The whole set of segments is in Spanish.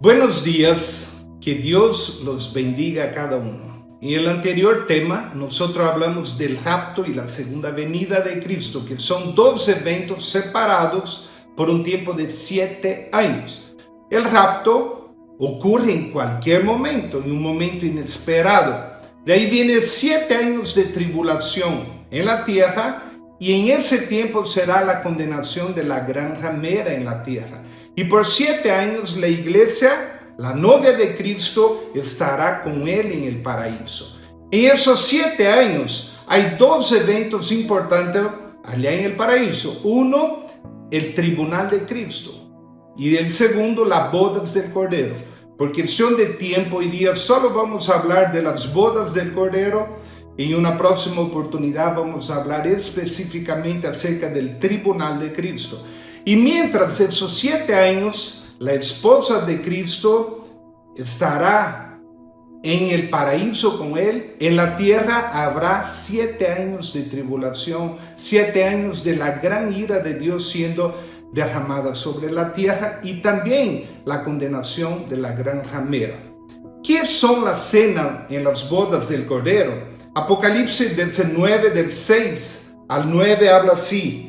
Buenos días, que Dios los bendiga a cada uno. En el anterior tema, nosotros hablamos del rapto y la segunda venida de Cristo, que son dos eventos separados por un tiempo de 7 años. El rapto ocurre en cualquier momento, en un momento inesperado. De ahí vienen 7 años de tribulación en la tierra, y en ese tiempo será la condenación de la gran ramera en la tierra. Y por 7 años la iglesia, la novia de Cristo, estará con Él en el paraíso. En esos 7 años hay 2 eventos importantes allá en el paraíso. Uno, el tribunal de Cristo. Y el segundo, las bodas del Cordero. Por cuestión de tiempo y día, solo vamos a hablar de las bodas del Cordero. En una próxima oportunidad vamos a hablar específicamente acerca del tribunal de Cristo. Y mientras esos 7 años, la esposa de Cristo estará en el paraíso con Él. En la tierra habrá 7 años de tribulación, 7 años de la gran ira de Dios siendo derramada sobre la tierra, y también la condenación de la gran ramera. ¿Qué son las cenas en las bodas del Cordero? Apocalipsis 19, del 6 al 9 habla así: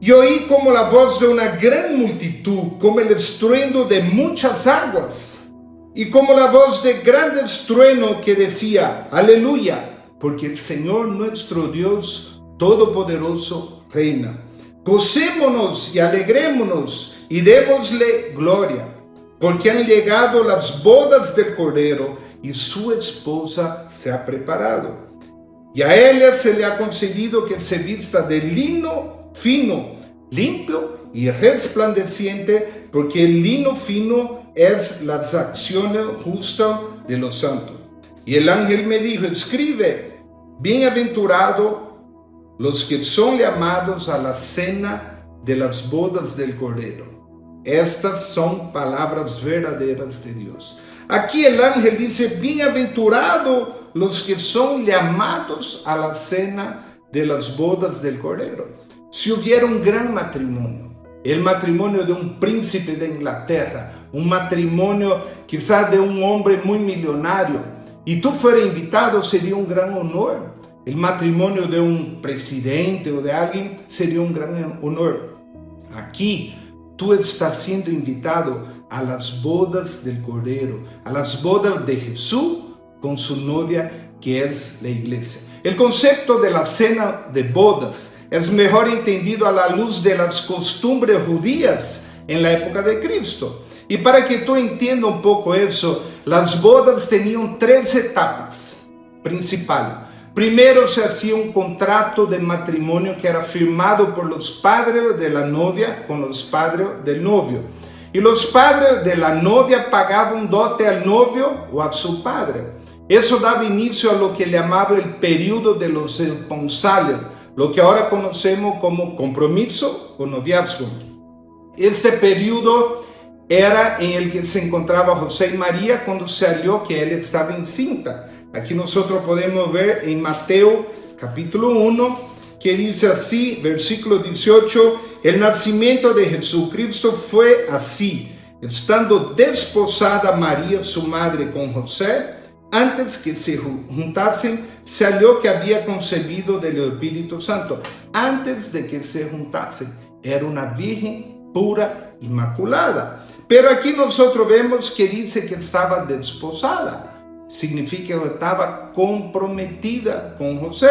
y oí como la voz de una gran multitud, como el estruendo de muchas aguas, y como la voz de grande estruendo que decía: aleluya, porque el Señor nuestro Dios Todopoderoso reina. Gocémonos y alegrémonos y démosle gloria, porque han llegado las bodas del Cordero y su esposa se ha preparado. Y a ella se le ha concedido que se vista de lino fino, limpio y resplandeciente, porque el lino fino es las acciones justas de los santos. Y el ángel me dijo: escribe, bienaventurados los que son llamados a la cena de las bodas del Cordero. Estas son palabras verdaderas de Dios. Aquí el ángel dice: bienaventurados los que son llamados a la cena de las bodas del Cordero. Si hubiera un gran matrimonio, el matrimonio de un príncipe de Inglaterra, un matrimonio quizás de un hombre muy millonario, y tú fueras invitado, sería un gran honor. El matrimonio de un presidente o de alguien sería un gran honor. Aquí tú estás siendo invitado a las bodas del Cordero, a las bodas de Jesús con su novia, que es la iglesia. El concepto de la cena de bodas es mejor entendido a la luz de las costumbres judías en la época de Cristo. Y para que tú entiendas un poco eso, las bodas tenían 3 etapas principales. Primero se hacía un contrato de matrimonio que era firmado por los padres de la novia con los padres del novio. Y los padres de la novia pagaban dote al novio o a su padre. Eso daba inicio a lo que llamaba el periodo de los esponsales, lo que ahora conocemos como compromiso o noviazgo. Este periodo era en el que se encontraba José y María cuando se halló que él estaba encinta. Aquí nosotros podemos ver en Mateo capítulo 1, que dice así, versículo 18: el nacimiento de Jesucristo fue así: estando desposada María su madre con José, antes que se juntasen, se halló que había concebido del Espíritu Santo. Antes de que se juntasen, era una virgen pura, inmaculada. Pero aquí nosotros vemos que dice que estaba desposada. Significa que estaba comprometida con José.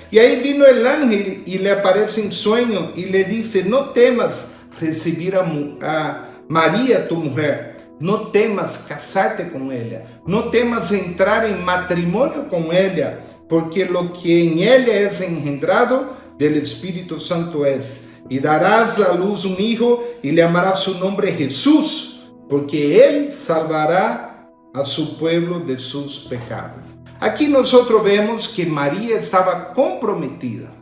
Y ahí vino el ángel y le aparece en sueño y le dice: no temas recibir a María tu mujer. No temas casarte con ella, no temas entrar en matrimonio con ella, porque lo que en ella es engendrado del Espíritu Santo es. Y darás a luz un hijo y le llamarás su nombre Jesús, porque él salvará a su pueblo de sus pecados. Aquí nosotros vemos que María estaba comprometida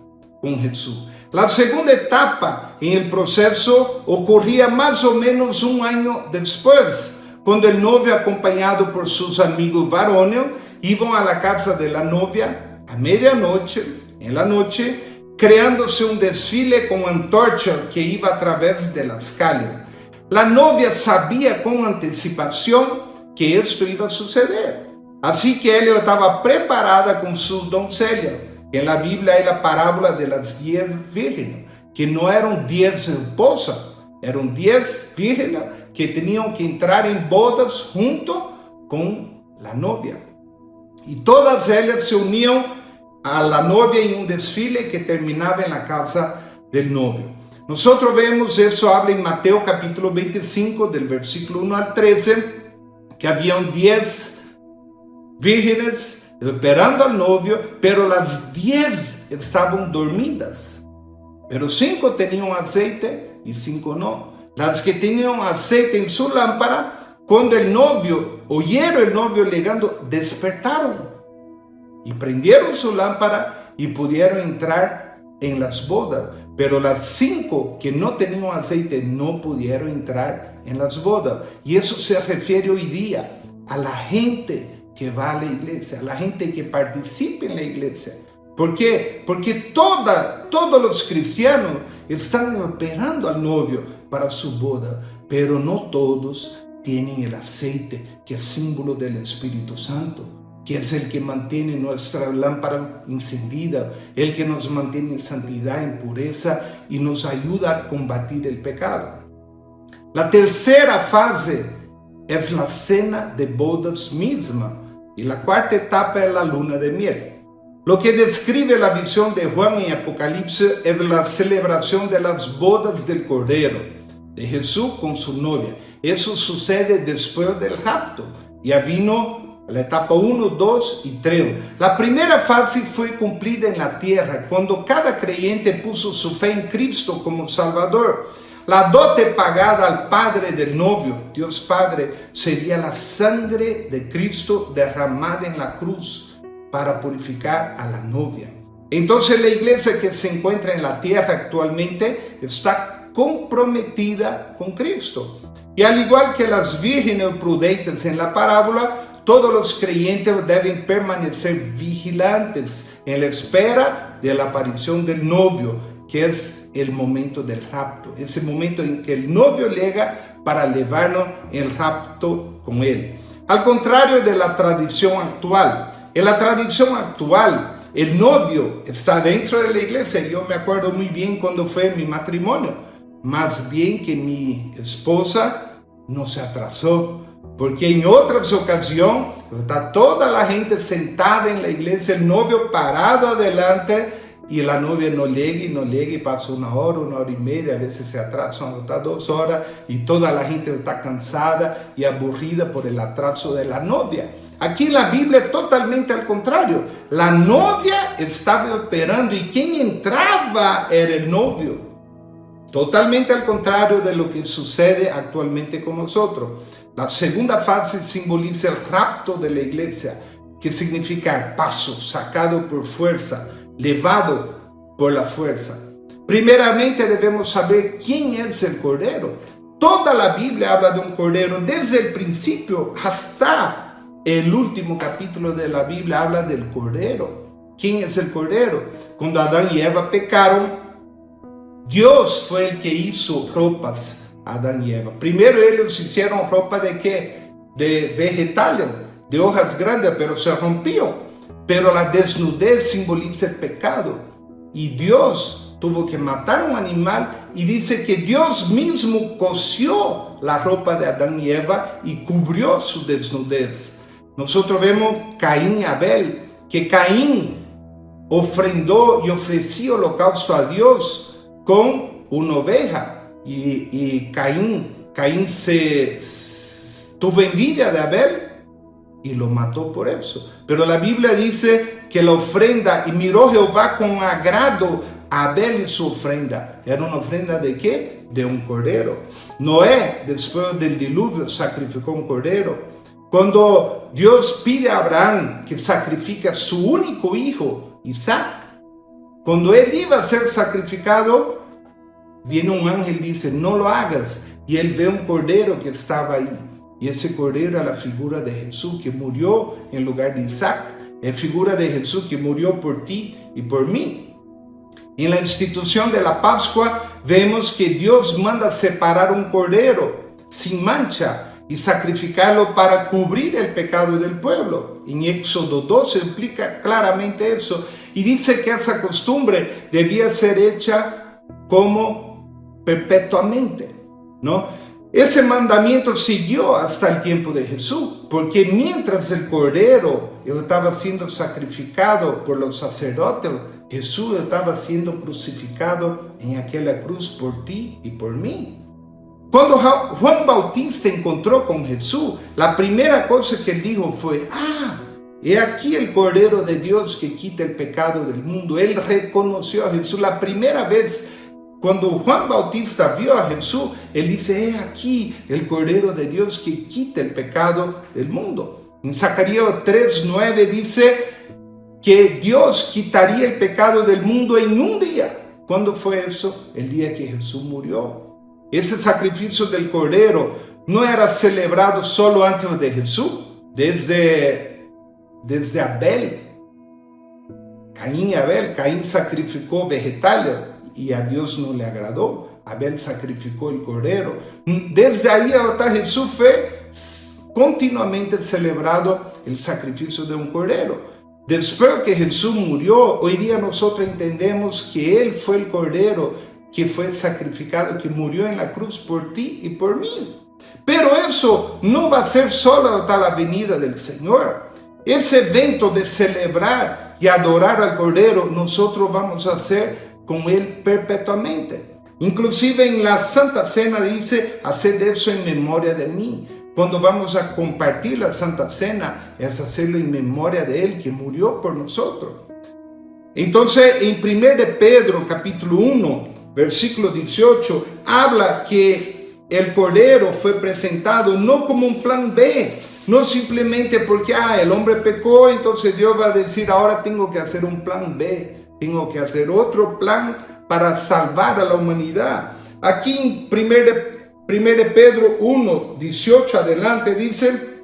con Jesús. La segunda etapa en el proceso ocurría más o menos un año después, cuando el novio, acompañado por sus amigos varones, iban a la casa de la novia a medianoche, en la noche, creándose un desfile con antorcha que iba a través de las calles. La novia sabía con anticipación que esto iba a suceder. Así que ella estaba preparada con su doncella. En la Biblia hay la parábola de las 10 vírgenes, que no eran 10 esposas, eran 10 vírgenes que tenían que entrar en bodas junto con la novia. Y todas ellas se unían a la novia en un desfile que terminaba en la casa del novio. Nosotros vemos eso, habla en Mateo capítulo 25, del versículo 1 al 13, que habían 10 vírgenes esperando al novio, pero las 10 estaban dormidas. Pero 5 tenían aceite y 5 no. Las que tenían aceite en su lámpara, cuando oyeron el novio llegando, despertaron y prendieron su lámpara y pudieron entrar en las bodas. Pero las 5 que no tenían aceite no pudieron entrar en las bodas. Y eso se refiere hoy día a la gente que va a la iglesia, a la gente que participa en la iglesia. ¿Por qué? Porque todos los cristianos están esperando al novio para su boda, pero no todos tienen el aceite, que es símbolo del Espíritu Santo, que es el que mantiene nuestra lámpara encendida, el que nos mantiene en santidad, en pureza y nos ayuda a combatir el pecado. La tercera fase es la cena de bodas misma y la cuarta etapa es la luna de miel. Lo que describe la visión de Juan en Apocalipsis es la celebración de las bodas del Cordero, de Jesús con su novia. Eso sucede después del rapto. Ya vino la etapa 1, 2 y 3. La primera fase fue cumplida en la tierra, cuando cada creyente puso su fe en Cristo como Salvador. La dote pagada al padre del novio, Dios Padre, sería la sangre de Cristo derramada en la cruz para purificar a la novia. Entonces la iglesia que se encuentra en la tierra actualmente está comprometida con Cristo. Y al igual que las vírgenes prudentes en la parábola, todos los creyentes deben permanecer vigilantes en la espera de la aparición del novio, que es el momento del rapto, ese momento en que el novio llega para llevarnos en el rapto con él. Al contrario de la tradición actual, en la tradición actual, el novio está dentro de la iglesia. Yo me acuerdo muy bien cuando fue mi matrimonio. Más bien que mi esposa no se atrasó, porque en otras ocasiones está toda la gente sentada en la iglesia, el novio parado adelante y la novia no llega y pasa una hora y media, a veces se atrasa hasta 2 horas y toda la gente está cansada y aburrida por el atraso de la novia. Aquí en la Biblia es totalmente al contrario. La novia estaba esperando y quien entraba era el novio. Totalmente al contrario de lo que sucede actualmente con nosotros. La segunda fase simboliza el rapto de la iglesia, que significa el paso sacado por fuerza, llevado por la fuerza. Primeramente debemos saber quién es el Cordero. Toda la Biblia habla de un Cordero, desde el principio hasta el último capítulo de la Biblia habla del Cordero. ¿Quién es el Cordero? Cuando Adán y Eva pecaron, Dios fue el que hizo ropas a Adán y Eva. Primero ellos hicieron ropa ¿de qué? De vegetales, de hojas grandes, pero se rompió. Pero la desnudez simboliza el pecado. Y Dios tuvo que matar un animal y dice que Dios mismo cosió la ropa de Adán y Eva y cubrió su desnudez. Nosotros vemos Caín y Abel, que Caín ofrendó y ofreció holocausto a Dios con una oveja. Y Caín tuvo envidia de Abel y lo mató por eso. Pero la Biblia dice que la ofrenda, y miró Jehová con agrado a Abel y su ofrenda. ¿Era una ofrenda de qué? De un cordero. Noé, después del diluvio, sacrificó un cordero. Cuando Dios pide a Abraham que sacrifique a su único hijo, Isaac, cuando él iba a ser sacrificado, viene un ángel y dice, no lo hagas. Y él ve un cordero que estaba ahí. Y ese cordero era la figura de Jesús que murió en lugar de Isaac. Es figura de Jesús que murió por ti y por mí. En la institución de la Pascua, vemos que Dios manda separar un cordero sin mancha y sacrificarlo para cubrir el pecado del pueblo. En Éxodo 12 explica claramente eso y dice que esa costumbre debía ser hecha como perpetuamente, ¿no? Ese mandamiento siguió hasta el tiempo de Jesús, porque mientras el cordero estaba siendo sacrificado por los sacerdotes, Jesús estaba siendo crucificado en aquella cruz por ti y por mí. Cuando Juan Bautista encontró con Jesús, la primera cosa que él dijo fue: he aquí el Cordero de Dios que quita el pecado del mundo. Él reconoció a Jesús. La primera vez cuando Juan Bautista vio a Jesús, él dice: he aquí el Cordero de Dios que quita el pecado del mundo. En Zacarías 3:9 dice que Dios quitaría el pecado del mundo en un día. ¿Cuándo fue eso? El día que Jesús murió. Ese sacrificio del Cordero no era celebrado solo antes de Jesús, desde Abel. Caín y Abel. Caín sacrificó vegetales y a Dios no le agradó. Abel sacrificó el Cordero. Desde ahí hasta Jesús fue continuamente celebrado el sacrificio de un Cordero. Después que Jesús murió, hoy día nosotros entendemos que Él fue el Cordero que fue sacrificado, que murió en la cruz por ti y por mí. Pero eso no va a ser solo hasta la venida del Señor. Ese evento de celebrar y adorar al Cordero, nosotros vamos a hacer con Él perpetuamente. Inclusive en la Santa Cena dice: haced eso en memoria de mí. Cuando vamos a compartir la Santa Cena, es hacerlo en memoria de Él que murió por nosotros. Entonces, en 1 Pedro capítulo 1, versículo 18, habla que el Cordero fue presentado no como un plan B, no simplemente porque el hombre pecó, entonces Dios va a decir: ahora tengo que hacer un plan B, tengo que hacer otro plan para salvar a la humanidad. Aquí en 1 Pedro 1, 18 adelante dice: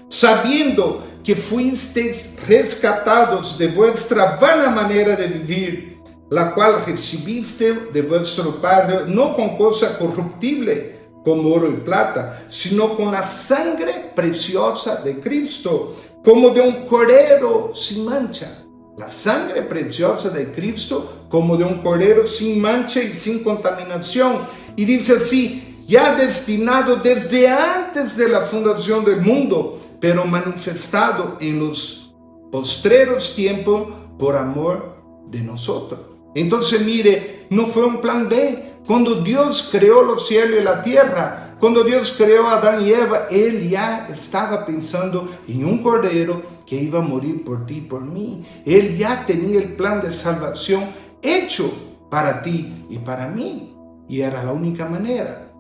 sabiendo que fuisteis rescatados de vuestra vana manera de vivir, la cual recibiste de vuestro Padre, no con cosa corruptible como oro y plata, sino con la sangre preciosa de Cristo, como de un cordero sin mancha. La sangre preciosa de Cristo como de un cordero sin mancha y sin contaminación. Y dice así: ya destinado desde antes de la fundación del mundo, pero manifestado en los postreros tiempos por amor de nosotros. Entonces mire, no fue un plan B. Cuando Dios creó los cielos y la tierra, cuando Dios creó a Adán y Eva, Él ya estaba pensando en un cordero que iba a morir por ti y por mí. Él ya tenía el plan de salvación hecho para ti y para mí. Y era la única manera.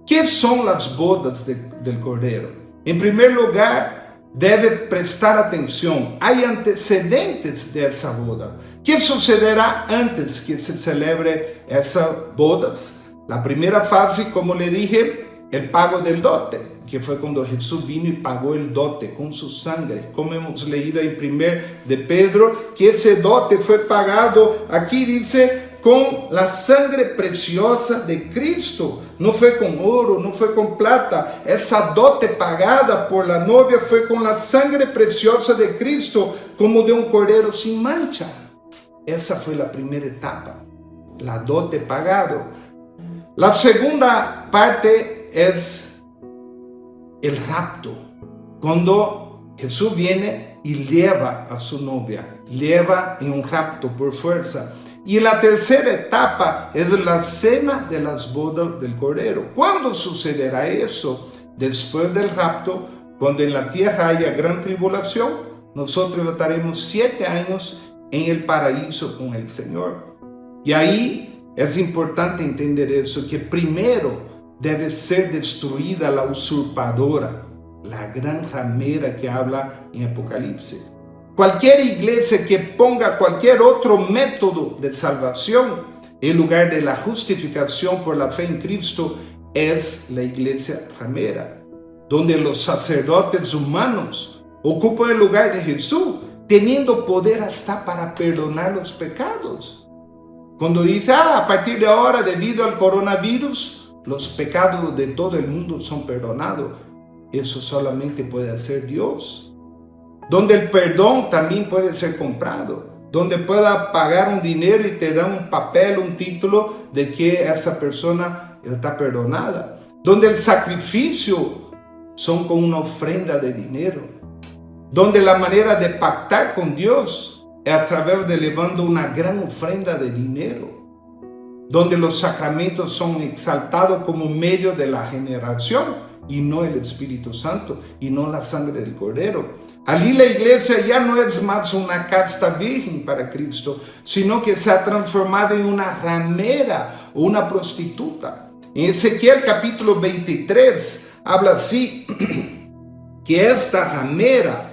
¿Qué son las bodas del cordero? En primer lugar, debe prestar atención. Hay antecedentes de esa boda. ¿Qué sucederá antes que se celebre esas bodas? La primera fase, como le dije, el pago del dote, que fue cuando Jesús vino y pagó el dote con su sangre. Como hemos leído en 1 de Pedro, que ese dote fue pagado, aquí dice, con la sangre preciosa de Cristo. No fue con oro, no fue con plata. Esa dote pagada por la novia fue con la sangre preciosa de Cristo, como de un cordero sin mancha. Esa fue la primera etapa, la dote pagado. La segunda parte es el rapto, cuando Jesús viene y lleva a su novia, lleva en un rapto por fuerza. Y la tercera etapa es la cena de las bodas del Cordero. ¿Cuándo sucederá eso? Después del rapto, cuando en la tierra haya gran tribulación, nosotros estaremos 7 años en el paraíso con el Señor. Y ahí es importante entender eso, que primero debe ser destruida la usurpadora, la gran ramera que habla en Apocalipsis. Cualquier iglesia que ponga cualquier otro método de salvación en lugar de la justificación por la fe en Cristo es la iglesia ramera, donde los sacerdotes humanos ocupan el lugar de Jesús, teniendo poder hasta para perdonar los pecados. Cuando dice, a partir de ahora, debido al coronavirus, los pecados de todo el mundo son perdonados. Eso solamente puede hacer Dios. Donde el perdón también puede ser comprado. Donde pueda pagar un dinero y te da un papel, un título de que esa persona está perdonada. Donde el sacrificio son con una ofrenda de dinero. Donde la manera de pactar con Dios es a través de llevando una gran ofrenda de dinero. Donde los sacramentos son exaltados como medio de la generación y no el Espíritu Santo y no la sangre del Cordero. Allí la iglesia ya no es más una casta virgen para Cristo, sino que se ha transformado en una ramera o una prostituta. En Ezequiel capítulo 23 habla así, que esta ramera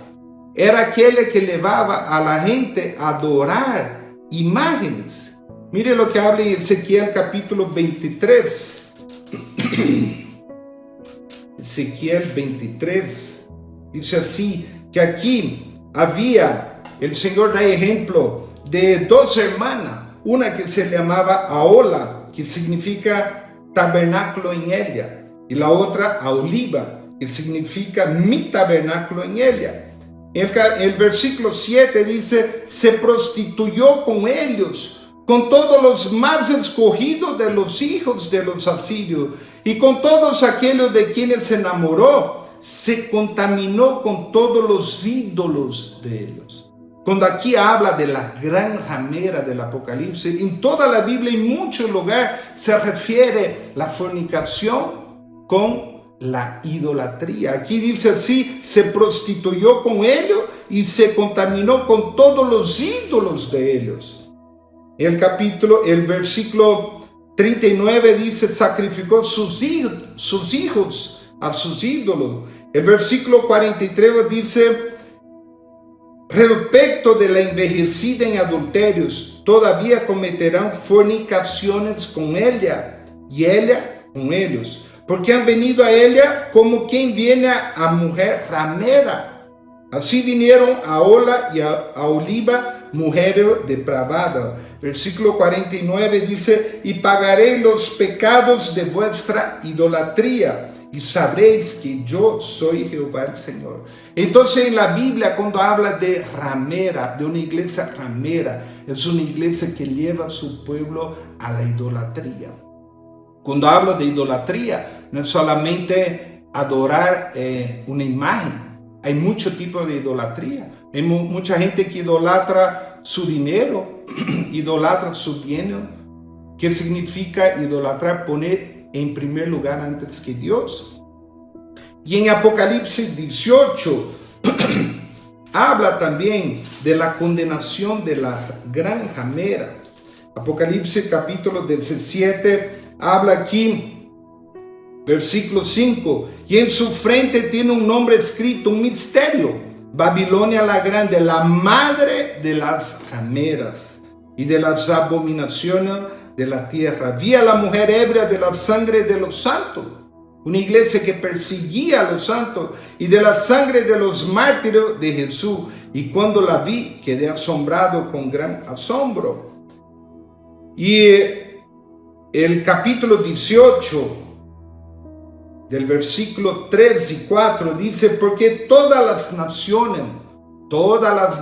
era aquella que llevaba a la gente a adorar imágenes. Mire lo que habla en Ezequiel capítulo 23. Ezequiel 23 dice así, que aquí había, el Señor da ejemplo de dos hermanas, una que se llamaba Ahola, que significa tabernáculo en ella, y la otra Aholiba, que significa mi tabernáculo en ella. El versículo 7 dice, se prostituyó con ellos, con todos los más escogidos de los hijos de los asirios, y con todos aquellos de quienes se enamoró, se contaminó con todos los ídolos de ellos. Cuando aquí habla de la gran ramera del Apocalipsis, en toda la Biblia, en muchos lugares, se refiere la fornicación con la idolatría. Aquí dice así, se prostituyó con ellos y se contaminó con todos los ídolos de ellos. El versículo 39 dice, sacrificó sus hijos a sus ídolos. El versículo 43 dice, respecto de la envejecida en adulterios, todavía cometerán fornicaciones con ella y ella con ellos, porque han venido a ella como quien viene a mujer ramera. Así vinieron a Ola y a Oliva, mujeres depravadas. Versículo 49 dice, y pagaré los pecados de vuestra idolatría, y sabréis que yo soy Jehová el Señor. Entonces en la Biblia, cuando habla de ramera, de una iglesia ramera, es una iglesia que lleva a su pueblo a la idolatría. Cuando hablo de idolatría, no es solamente adorar una imagen. Hay muchos tipos de idolatría. Hay mucha gente que idolatra su dinero, idolatra su bien. ¿Qué significa idolatrar? Poner en primer lugar antes que Dios. Y en Apocalipsis 18 habla también de la condenación de la gran ramera. Apocalipsis capítulo 17 habla aquí, versículo 5, y en su frente tiene un nombre escrito, un misterio, Babilonia la grande, la madre de las rameras y de las abominaciones de la tierra. Vi a la mujer ebria de la sangre de los santos, una iglesia que perseguía a los santos, y de la sangre de los mártires de Jesús. Y cuando la vi, quedé asombrado con gran asombro. Y el capítulo 18, del versículo 3 y 4, dice, porque todas las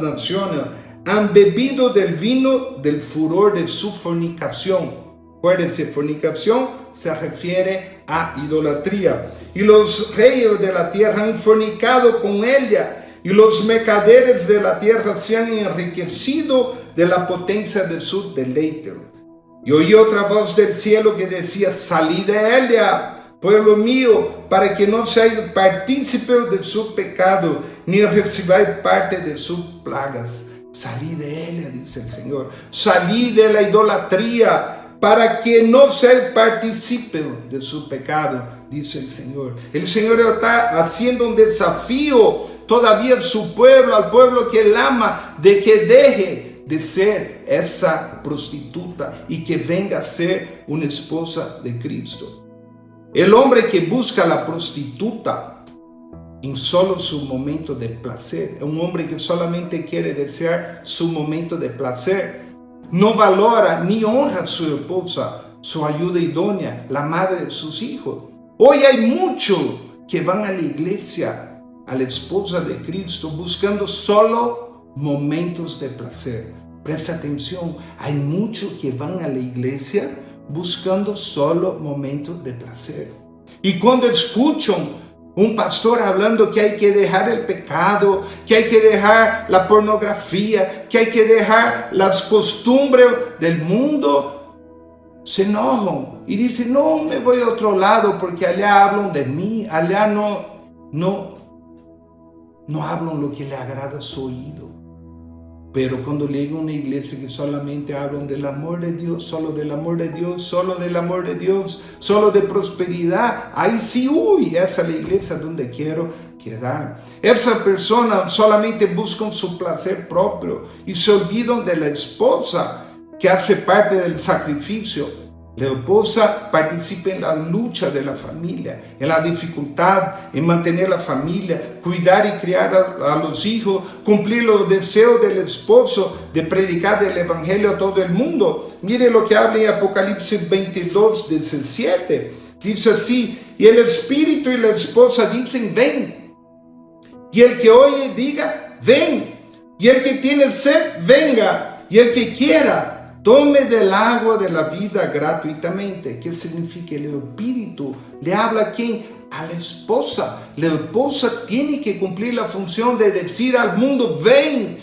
naciones han bebido del vino del furor de su fornicación. Acuérdense, fornicación se refiere a idolatría. Y los reyes de la tierra han fornicado con ella, y los mercaderes de la tierra se han enriquecido de la potencia de su deleite. Y oí otra voz del cielo que decía, salid de ella, pueblo mío, para que no seáis partícipes de su pecado, ni recibáis parte de sus plagas. Salí de ella, dice el Señor. Salí de la idolatría para que no seáis partícipes de su pecado, dice el Señor. El Señor está haciendo un desafío todavía a su pueblo, al pueblo que él ama, de que deje de ser esa prostituta y que venga a ser una esposa de Cristo. El hombre que busca a la prostituta en solo su momento de placer, un hombre que solamente quiere desear su momento de placer, no valora ni honra a su esposa, su ayuda idónea, la madre de sus hijos. Hoy hay muchos que van a la iglesia, a la esposa de Cristo, buscando solo momentos de placer. Presta atención, hay muchos que van a la iglesia buscando solo momentos de placer. Y cuando escuchan un pastor hablando que hay que dejar el pecado, que hay que dejar la pornografía, que hay que dejar las costumbres del mundo, se enojan y dicen, no, me voy a otro lado porque allá hablan de mí, allá no hablan lo que le agrada a su oído. Pero cuando llega a una iglesia que solamente hablan del amor de Dios, solo del amor de Dios, solo del amor de Dios, solo de prosperidad, ahí sí, esa es la iglesia donde quiero quedar. Esa persona solamente buscan su placer propio y se olvidan de la esposa que hace parte del sacrificio. La esposa participa en la lucha de la familia, en la dificultad, en mantener la familia, cuidar y criar a los hijos, cumplir los deseos del esposo de predicar el evangelio a todo el mundo. Mire lo que habla en Apocalipsis 22, 17. Dice así, y el espíritu y la esposa dicen, ven. Y el que oye diga, ven. Y el que tiene sed, venga. Y el que quiera, tome del agua de la vida gratuitamente. ¿Qué significa? El espíritu le habla a quién? A la esposa. La esposa tiene que cumplir la función de decir al mundo, ven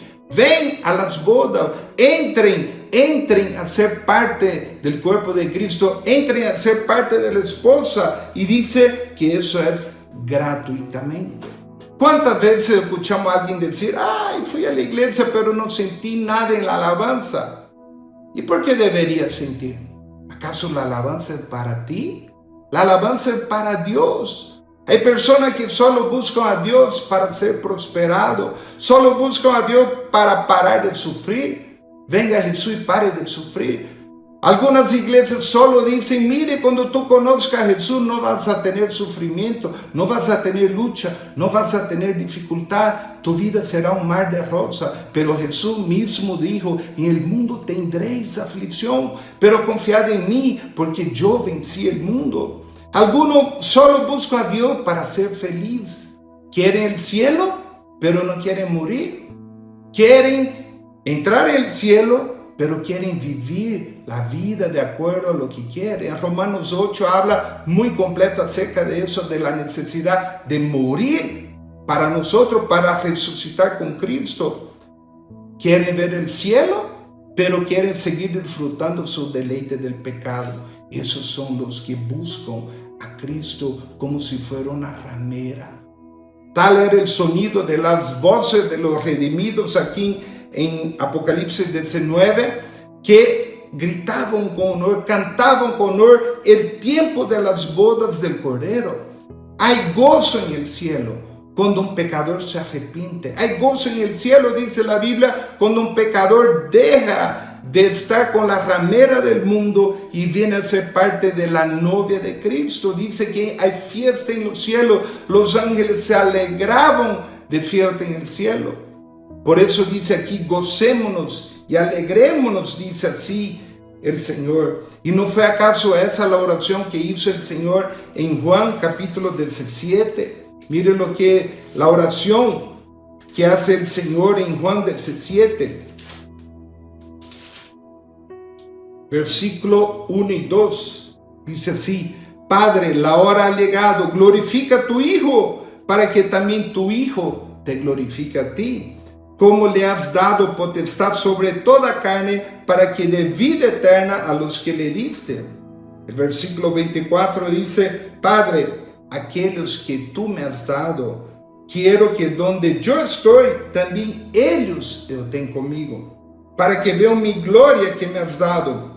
a las bodas, entren a ser parte del cuerpo de Cristo, entren a ser parte de la esposa. Y dice que eso es gratuitamente. ¿Cuántas veces escuchamos a alguien decir, ay, fui a la iglesia pero no sentí nada en la alabanza? ¿Y por qué deberías sentir? ¿Acaso la alabanza es para ti? La alabanza es para Dios. Hay personas que solo buscan a Dios para ser prosperados, solo buscan a Dios para parar de sufrir. Venga Jesús y pare de sufrir. Algunas iglesias solo dicen, mire, cuando tú conozcas a Jesús no vas a tener sufrimiento, no vas a tener lucha, no vas a tener dificultad, tu vida será un mar de rosa. Pero Jesús mismo dijo, en el mundo tendréis aflicción, pero confiad en mí, porque yo vencí el mundo. Algunos solo buscan a Dios para ser feliz. Quieren el cielo, pero no quieren morir. Quieren entrar en el cielo, pero quieren vivir la vida de acuerdo a lo que quieren. En Romanos 8 habla muy completo acerca de eso, de la necesidad de morir para nosotros, para resucitar con Cristo. Quieren ver el cielo, pero quieren seguir disfrutando su deleite del pecado. Esos son los que buscan a Cristo como si fuera una ramera. Tal era el sonido de las voces de los redimidos aquí en Apocalipsis 19, que gritaban con honor, cantaban con honor el tiempo de las bodas del Cordero. Hay gozo en el cielo cuando un pecador se arrepiente. Hay gozo en el cielo, dice la Biblia, cuando un pecador deja de estar con la ramera del mundo y viene a ser parte de la novia de Cristo. Dice que hay fiesta en los cielos. Los ángeles se alegraban de fiesta en el cielo. Por eso dice aquí, gocémonos y alegrémonos, dice así el Señor. ¿Y no fue acaso esa la oración que hizo el Señor en Juan capítulo 17? Mire lo que la oración que hace el Señor en Juan 17. Versículo 1 y 2. Dice así, Padre, la hora ha llegado, glorifica a tu Hijo, para que también tu Hijo te glorifique a ti. Como le has dado potestad sobre toda carne, para que dé vida eterna a los que le diste. El versículo 24 dice, Padre, aquellos que tú me has dado, quiero que donde yo estoy, también ellos estén conmigo, para que vean mi gloria que me has dado,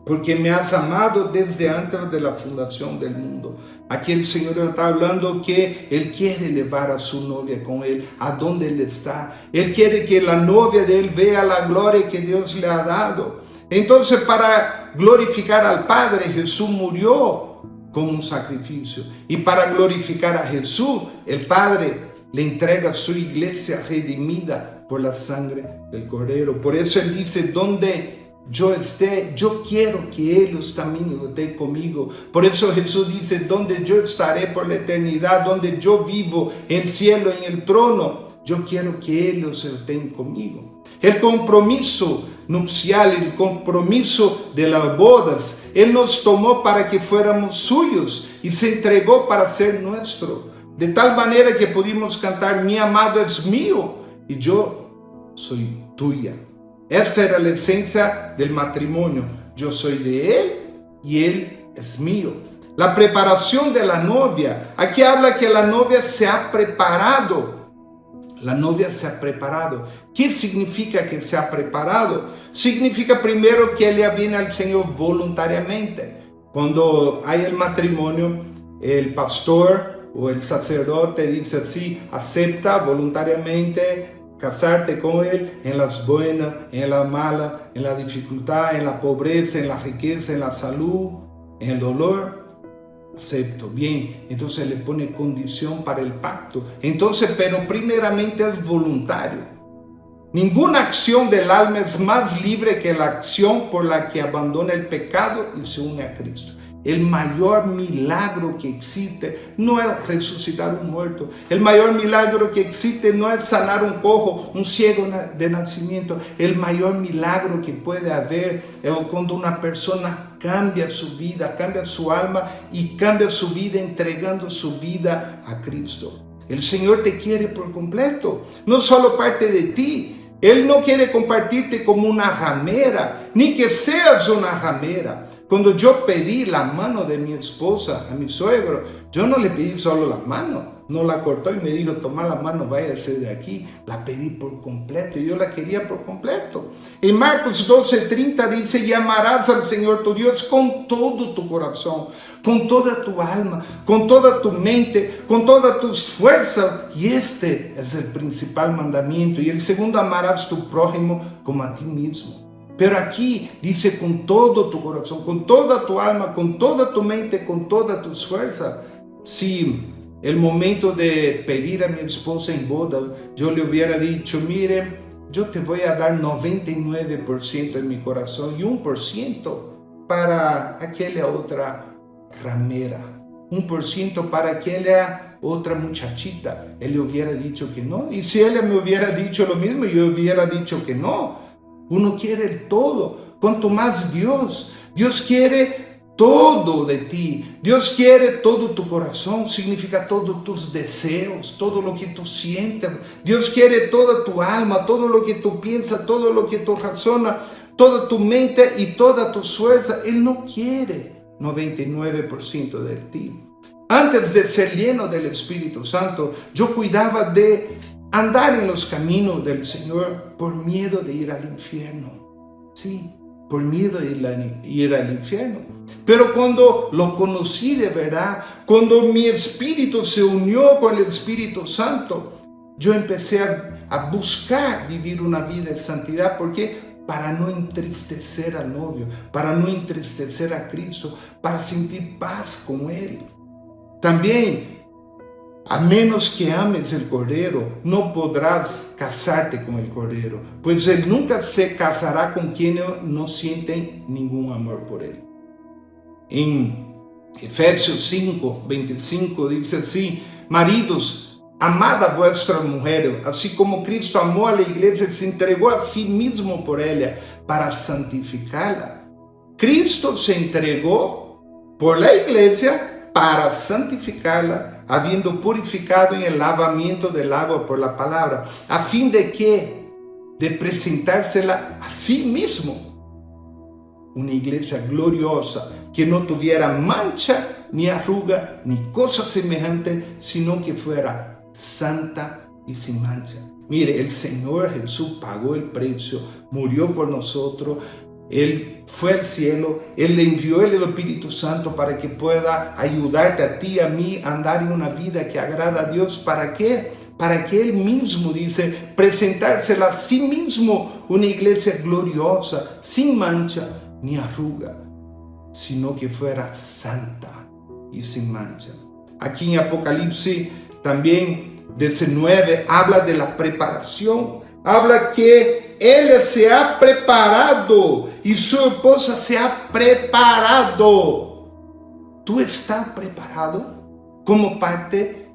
porque me has amado desde antes de la fundación del mundo. Aquí el Señor está hablando que Él quiere llevar a su novia con Él, a donde Él está. Él quiere que la novia de Él vea la gloria que Dios le ha dado. Entonces, para glorificar al Padre, Jesús murió como un sacrificio. Y para glorificar a Jesús, el Padre le entrega su iglesia redimida por la sangre del Cordero. Por eso Él dice, donde yo quiero que ellos también estén conmigo. Por eso Jesús dice, donde yo estaré por la eternidad, donde yo vivo, en el cielo, en el trono, yo quiero que ellos estén conmigo. El compromiso nupcial, el compromiso de las bodas, Él nos tomó para que fuéramos suyos y se entregó para ser nuestro. De tal manera que pudimos cantar, mi amado es mío y yo soy tuya. Esta era la esencia del matrimonio. Yo soy de él y él es mío. La preparación de la novia. Aquí habla que la novia se ha preparado. La novia se ha preparado. ¿Qué significa que se ha preparado? Significa primero que ella viene al Señor voluntariamente. Cuando hay el matrimonio, el pastor o el sacerdote dice así, acepta voluntariamente casarte con él en las buenas, en las malas, en la dificultad, en la pobreza, en la riqueza, en la salud, en el dolor. Acepto, bien. Entonces le pone condición para el pacto. Entonces, pero primeramente es voluntario. Ninguna acción del alma es más libre que la acción por la que abandona el pecado y se une a Cristo. El mayor milagro que existe no es resucitar un muerto. El mayor milagro que existe no es sanar un cojo, un ciego de nacimiento. El mayor milagro que puede haber es cuando una persona cambia su vida, cambia su alma y cambia su vida entregando su vida a Cristo. El Señor te quiere por completo, no solo parte de ti. Él no quiere compartirte como una ramera, ni que seas una ramera. Cuando yo pedí la mano de mi esposa a mi suegro, yo no le pedí solo la mano, no la cortó y me dijo, toma la mano, váyase de aquí. La pedí por completo y yo la quería por completo. En Marcos 12:30 dice, y amarás al Señor tu Dios con todo tu corazón, con toda tu alma, con toda tu mente, con todas tus fuerzas. Y este es el principal mandamiento. Y el segundo, amarás tu prójimo como a ti mismo. Pero aquí dice con todo tu corazón, con toda tu alma, con toda tu mente, con todas tus fuerzas. Si el momento de pedir a mi esposa en boda, yo le hubiera dicho, mire, yo te voy a dar 99% de mi corazón y 1% para aquella otra ramera, 1% para aquella otra muchachita. Él le hubiera dicho que no. Y si ella me hubiera dicho lo mismo, yo hubiera dicho que no. Uno quiere el todo, cuanto más Dios. Dios quiere todo de ti. Dios quiere todo tu corazón, significa todos tus deseos, todo lo que tú sientes. Dios quiere toda tu alma, todo lo que tú piensas, todo lo que tú razonas, toda tu mente y toda tu fuerza. Él no quiere 99% de ti. Antes de ser lleno del Espíritu Santo, yo cuidaba de andar en los caminos del Señor por miedo de ir al infierno. Sí, por miedo de ir al infierno. Pero cuando lo conocí de verdad, cuando mi espíritu se unió con el Espíritu Santo, yo empecé a buscar vivir una vida de santidad. ¿Por qué? Para no entristecer al novio, para no entristecer a Cristo, para sentir paz con Él. También, a menos que ames el Cordero, no podrás casarte con el Cordero, pues Él nunca se casará con quienes no sienten ningún amor por Él. En Efesios 5:25 dice así, maridos, amad a vuestras mujeres, así como Cristo amó a la iglesia y se entregó a sí mismo por ella, para santificarla. Cristo se entregó por la iglesia para santificarla, habiendo purificado en el lavamiento del agua por la palabra, a fin de que, de presentársela a sí mismo, una iglesia gloriosa, que no tuviera mancha, ni arruga, ni cosa semejante, sino que fuera santa y sin mancha. Mire, el Señor Jesús pagó el precio, murió por nosotros, Él fue al cielo, Él le envió el Espíritu Santo para que pueda ayudarte a ti, a mí, a andar en una vida que agrada a Dios. ¿Para qué? Para que Él mismo, dice, presentársela a sí mismo, una iglesia gloriosa, sin mancha ni arruga, sino que fuera santa y sin mancha. Aquí en Apocalipsis también 19 habla de la preparación, habla que Él se ha preparado y su esposa se ha preparado. ¿Tú estás preparado como parte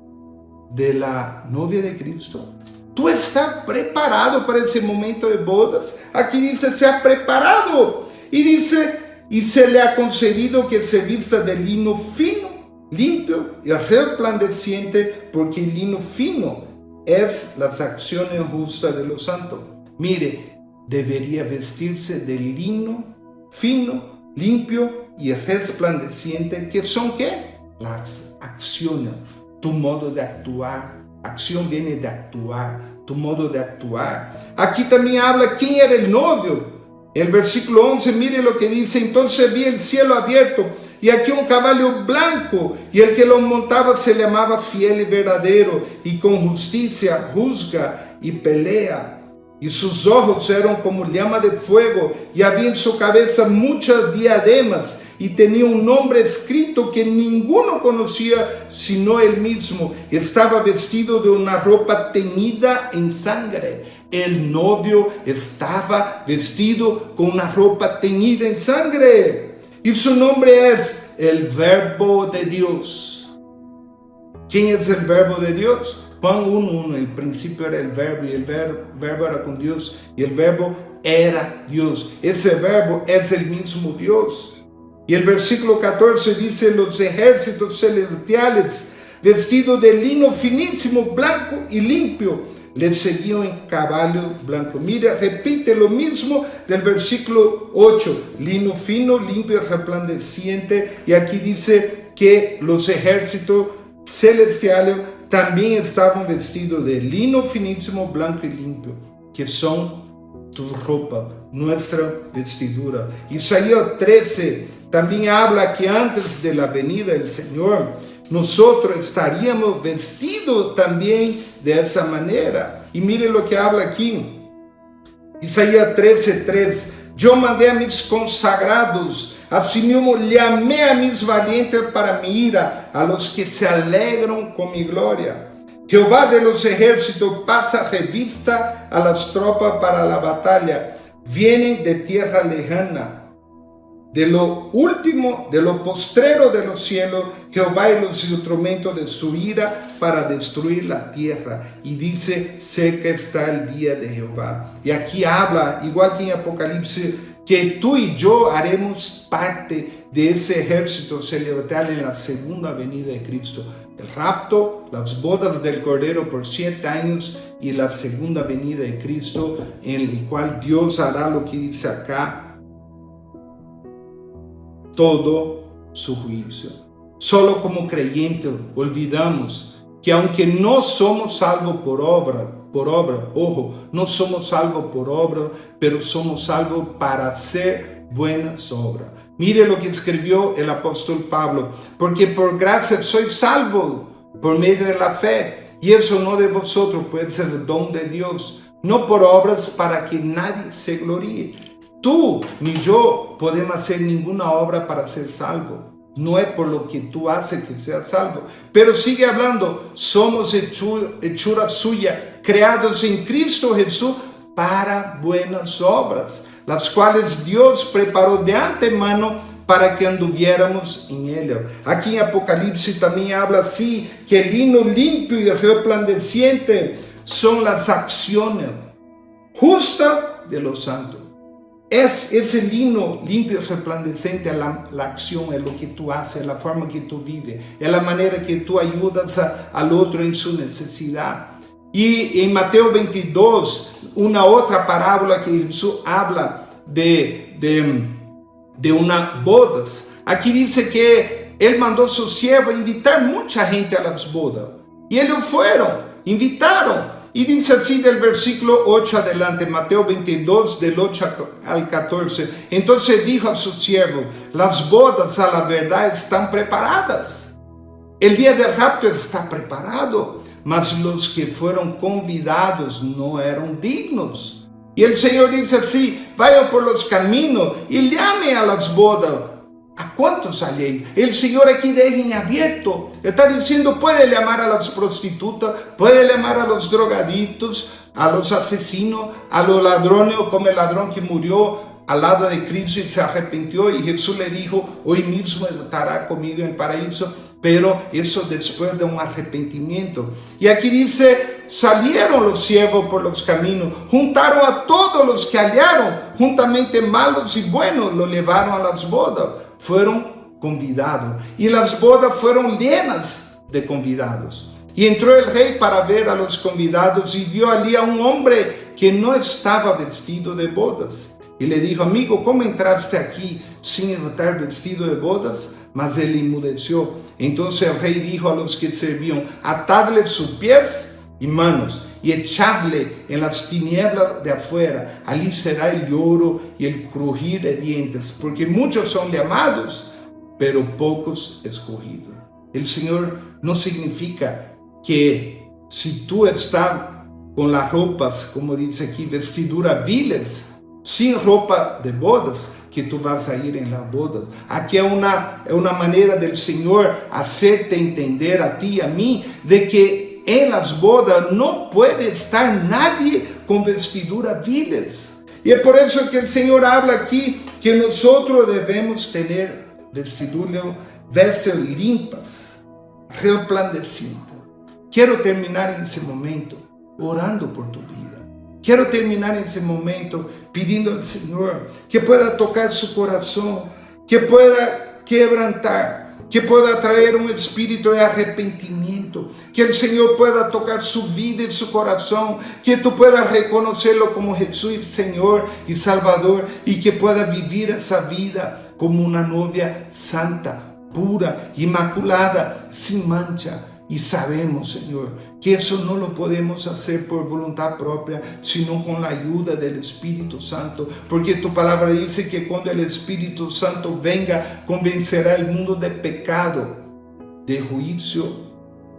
de la novia de Cristo? ¿Tú estás preparado para ese momento de bodas? Aquí dice, se ha preparado. Y dice, y se le ha concedido que se vista de lino fino, limpio y resplandeciente, porque el lino fino es las acciones justas de los santos. Mire, debería vestirse de lino fino, limpio y resplandeciente, que son ¿qué? Las acciones, tu modo de actuar. Acción viene de actuar, tu modo de actuar. Aquí también habla quién era el novio. El versículo 11, mire lo que dice: entonces vi el cielo abierto y aquí un caballo blanco, y el que lo montaba se llamaba Fiel y Verdadero, y con justicia juzga y pelea. Y sus ojos eran como llama de fuego, y había en su cabeza muchas diademas, y tenía un nombre escrito que ninguno conocía sino él mismo. Estaba vestido de una ropa teñida en sangre. El novio estaba vestido con una ropa teñida en sangre. Y su nombre es el Verbo de Dios. ¿Quién es el Verbo de Dios? Juan 1:1, el principio era el Verbo, y el verbo era con Dios, y el Verbo era Dios. Ese Verbo es el mismo Dios. Y el versículo 14 dice: los ejércitos celestiales, vestidos de lino finísimo, blanco y limpio, le seguían en caballo blanco. Mira, repite lo mismo del versículo 8, lino fino, limpio y resplandeciente. Y aquí dice que los ejércitos celestiales también estaban vestidos de lino finísimo, blanco y limpio, que son tu ropa, nuestra vestidura. Isaías 13 también habla que antes de la venida del Señor, nosotros estaríamos vestidos también de esa manera. Y mire lo que habla aquí. Isaías 13:3. Yo mandé a mis consagrados, asimismo llamé a mis valientes para mi ira, a los que se alegran con mi gloria. Jehová de los ejércitos pasa revista a las tropas para la batalla. Vienen de tierra lejana. De lo último, de lo postrero de los cielos, Jehová y los instrumentos de su ira para destruir la tierra. Y dice, cerca está el día de Jehová. Y aquí habla, igual que en Apocalipsis, que tú y yo haremos parte de ese ejército celestial en la segunda venida de Cristo. El rapto, las bodas del Cordero por 7 años y la segunda venida de Cristo, en el cual Dios hará lo que dice acá, todo su juicio. Solo como creyentes olvidamos que aunque no somos salvos por obra, ojo, no somos salvos por obra, pero somos salvos para hacer buenas obras. Mire lo que escribió el apóstol Pablo: porque por gracia sois salvos por medio de la fe, y eso no de vosotros, puede ser el don de Dios, no por obras para que nadie se gloríe. Tú ni yo podemos hacer ninguna obra para ser salvo. No es por lo que tú haces que seas salvo. Pero sigue hablando, somos hechura suya, creados en Cristo Jesús para buenas obras, las cuales Dios preparó de antemano para que anduviéramos en ella. Aquí en Apocalipsis también habla así, que el lino limpio y resplandeciente son las acciones justas de los santos. Es ese lino limpio y resplandeciente, la acción, es lo que tú haces, la forma que tú vives, es la manera que tú ayudas al otro en su necesidad. Y en Mateo 22, una otra parábola que Jesús habla de unas bodas. Aquí dice que Él mandó a su siervo invitar mucha gente a las bodas. Y ellos fueron, invitaron. Y dice así del versículo 8 adelante, Mateo 22, del 8 al 14. Entonces dijo a su siervo: las bodas a la verdad están preparadas. El día del rapto está preparado, mas los que fueron convidados no eran dignos. Y el Señor dice así: vaya por los caminos y llame a las bodas. ¿A cuántos hay? El Señor aquí deja en abierto. Está diciendo, puede llamar a las prostitutas, puede llamar a los drogadictos, a los asesinos, a los ladrones, como el ladrón que murió al lado de Cristo y se arrepintió, y Jesús le dijo, hoy mismo estará conmigo en el paraíso, pero eso después de un arrepentimiento. Y aquí dice, salieron los siervos por los caminos, juntaron a todos los que hallaron, juntamente malos y buenos, lo llevaron a las bodas, fueron convidados, y las bodas fueron llenas de convidados. Y entró el rey para ver a los convidados y vio allí a un hombre que no estaba vestido de bodas. Y le dijo, amigo, ¿cómo entraste aquí sin estar vestido de bodas? Mas él enmudeció. Entonces el rey dijo a los que servían, atadle sus pies y manos y echadle en las tinieblas de afuera. Allí será el lloro y el crujir de dientes, porque muchos son llamados, pero pocos escogidos. El Señor no significa que si tú estás con las ropas, como dice aquí, vestiduras viles, sin ropa de bodas, que tú vas a ir en las bodas. Aquí es una manera del Señor hacerte entender a ti y a mí de que en las bodas no puede estar nadie con vestiduras viles. Y es por eso que el Señor habla aquí que nosotros debemos tener vestes limpas, resplandecientes. Quiero terminar en ese momento orando por tu vida. Quiero terminar en ese momento pidiendo al Señor que pueda tocar su corazón, que pueda quebrantar, que pueda traer un espíritu de arrepentimiento, que el Señor pueda tocar su vida y su corazón, que tú puedas reconocerlo como Jesús, Señor y Salvador, y que pueda vivir esa vida como una novia santa, pura, inmaculada, sin mancha. Y sabemos, Señor, que eso no lo podemos hacer por voluntad propia, sino con la ayuda del Espíritu Santo. Porque tu palabra dice que cuando el Espíritu Santo venga, convencerá al mundo de pecado, de juicio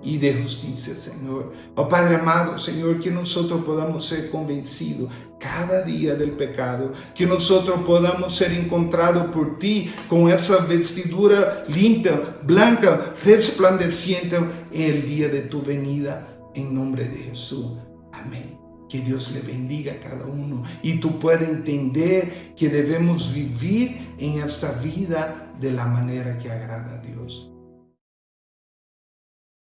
y de justicia, Señor. Oh Padre amado, Señor, que nosotros podamos ser convencidos cada día del pecado, que nosotros podamos ser encontrados por ti con esa vestidura limpia, blanca, resplandeciente en el día de tu venida, en nombre de Jesús. Amén. Que Dios le bendiga a cada uno y tú puedas entender que debemos vivir en esta vida de la manera que agrada a Dios.